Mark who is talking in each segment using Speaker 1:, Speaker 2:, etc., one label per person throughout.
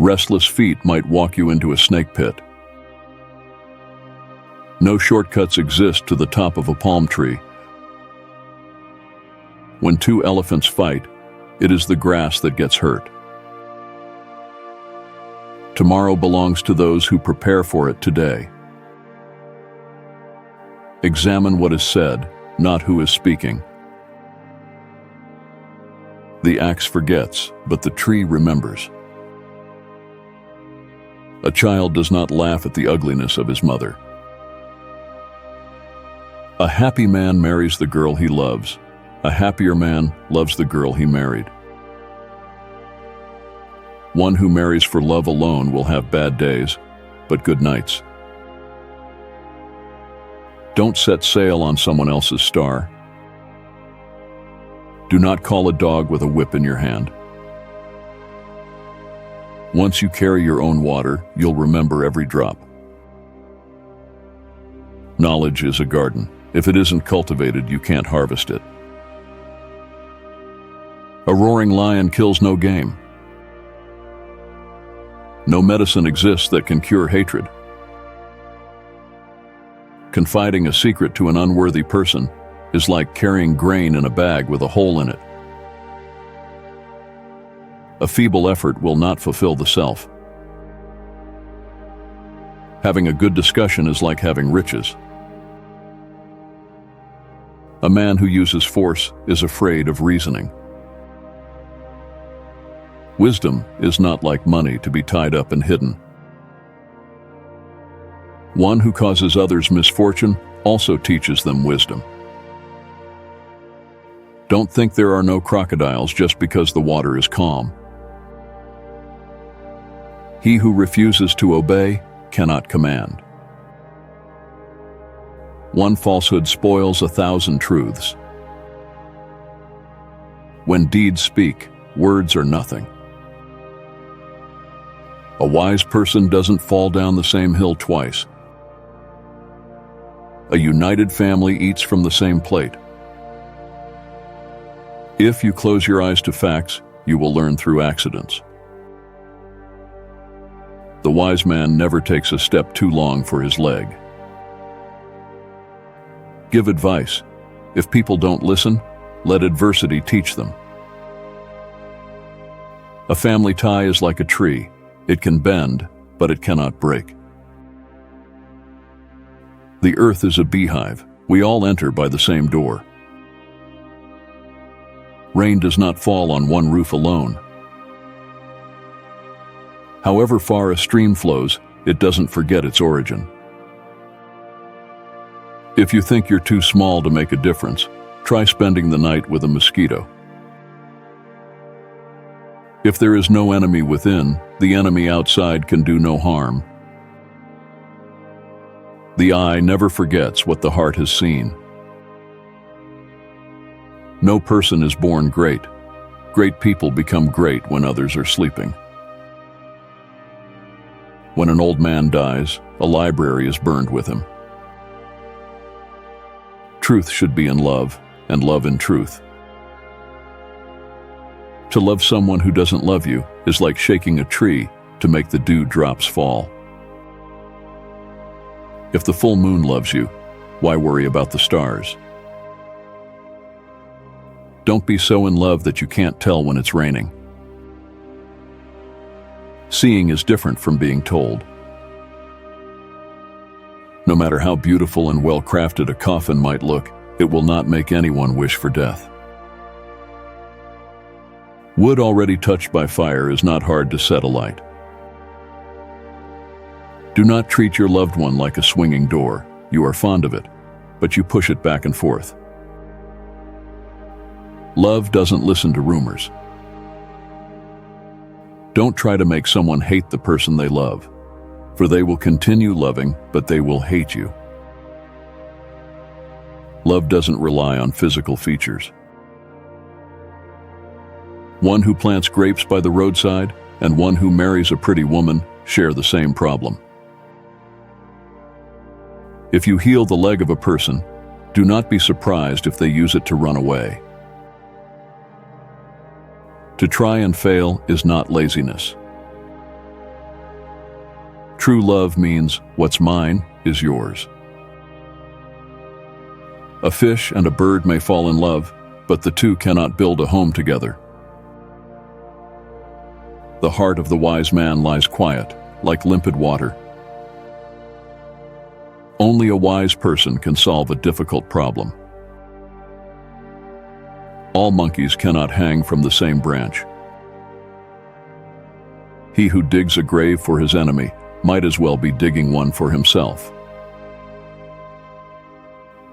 Speaker 1: Restless feet might walk you into a snake pit. No shortcuts exist to the top of a palm tree. When two elephants fight, it is the grass that gets hurt. Tomorrow belongs to those who prepare for it today. Examine what is said, not who is speaking. The axe forgets, but the tree remembers. A child does not laugh at the ugliness of his mother. A happy man marries the girl he loves. A happier man loves the girl he married. One who marries for love alone will have bad days, but good nights. Don't set sail on someone else's star. Do not call a dog with a whip in your hand. Once you carry your own water, you'll remember every drop. Knowledge is a garden. If it isn't cultivated, you can't harvest it. A roaring lion kills no game. No medicine exists that can cure hatred. Confiding a secret to an unworthy person is like carrying grain in a bag with a hole in it. A feeble effort will not fulfill the self. Having a good discussion is like having riches. A man who uses force is afraid of reasoning. Wisdom is not like money to be tied up and hidden. One who causes others misfortune also teaches them wisdom. Don't think there are no crocodiles just because the water is calm. He who refuses to obey cannot command. One falsehood spoils 1,000 truths. When deeds speak, words are nothing. A wise person doesn't fall down the same hill twice. A united family eats from the same plate. If you close your eyes to facts, you will learn through accidents. The wise man never takes a step too long for his leg. Give advice. If people don't listen, let adversity teach them. A family tie is like a tree. It can bend, but it cannot break. The earth is a beehive. We all enter by the same door. Rain does not fall on one roof alone. However far a stream flows, it doesn't forget its origin. If you think you're too small to make a difference, try spending the night with a mosquito. If there is no enemy within, the enemy outside can do no harm. The eye never forgets what the heart has seen. No person is born great. Great people become great when others are sleeping. When an old man dies, a library is burned with him. Truth should be in love, and love in truth. To love someone who doesn't love you is like shaking a tree to make the dew drops fall. If the full moon loves you, why worry about the stars? Don't be so in love that you can't tell when it's raining. Seeing is different from being told. No matter how beautiful and well-crafted a coffin might look, it will not make anyone wish for death. Wood already touched by fire is not hard to set alight. Do not treat your loved one like a swinging door. You are fond of it, but you push it back and forth. Love doesn't listen to rumors. Don't try to make someone hate the person they love, for they will continue loving, but they will hate you. Love doesn't rely on physical features. One who plants grapes by the roadside and one who marries a pretty woman share the same problem. If you heal the leg of a person, do not be surprised if they use it to run away. To try and fail is not laziness. True love means what's mine is yours. A fish and a bird may fall in love, but the two cannot build a home together. The heart of the wise man lies quiet, like limpid water. Only a wise person can solve a difficult problem. All monkeys cannot hang from the same branch. He who digs a grave for his enemy might as well be digging one for himself.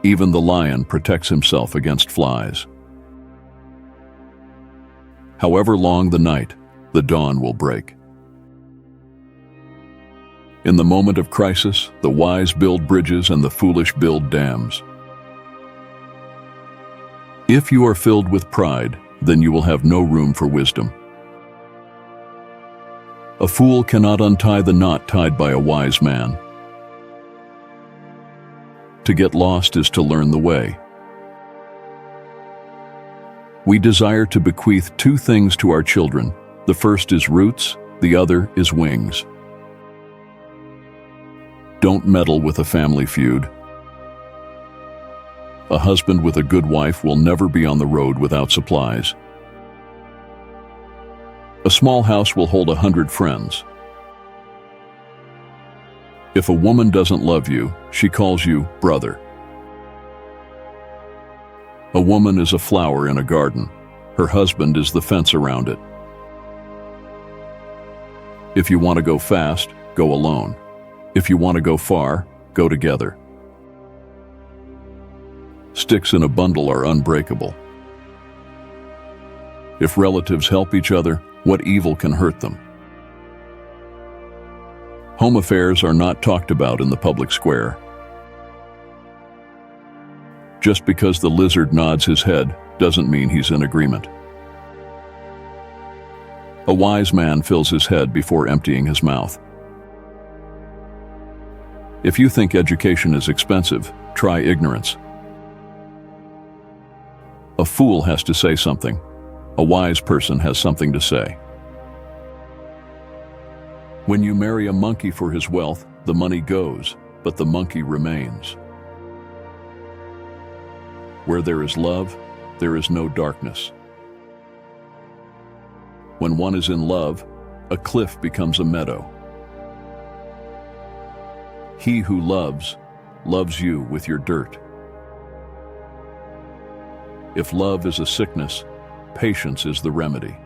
Speaker 1: Even the lion protects himself against flies. However long the night, the dawn will break. In the moment of crisis, the wise build bridges and the foolish build dams. If you are filled with pride, then you will have no room for wisdom. A fool cannot untie the knot tied by a wise man. To get lost is to learn the way. We desire to bequeath two things to our children. The first is roots, the other is wings. Don't meddle with a family feud. A husband with a good wife will never be on the road without supplies. A small house will hold 100 friends. If a woman doesn't love you, she calls you brother. A woman is a flower in a garden. Her husband is the fence around it. If you want to go fast, go alone. If you want to go far, go together. Sticks in a bundle are unbreakable. If relatives help each other, what evil can hurt them? Home affairs are not talked about in the public square. Just because the lizard nods his head doesn't mean he's in agreement. A wise man fills his head before emptying his mouth. If you think education is expensive, try ignorance. A fool has to say something. A wise person has something to say. When you marry a monkey for his wealth, the money goes, but the monkey remains. Where there is love, there is no darkness. When one is in love, a cliff becomes a meadow. He who loves, loves you with your dirt. If love is a sickness, patience is the remedy.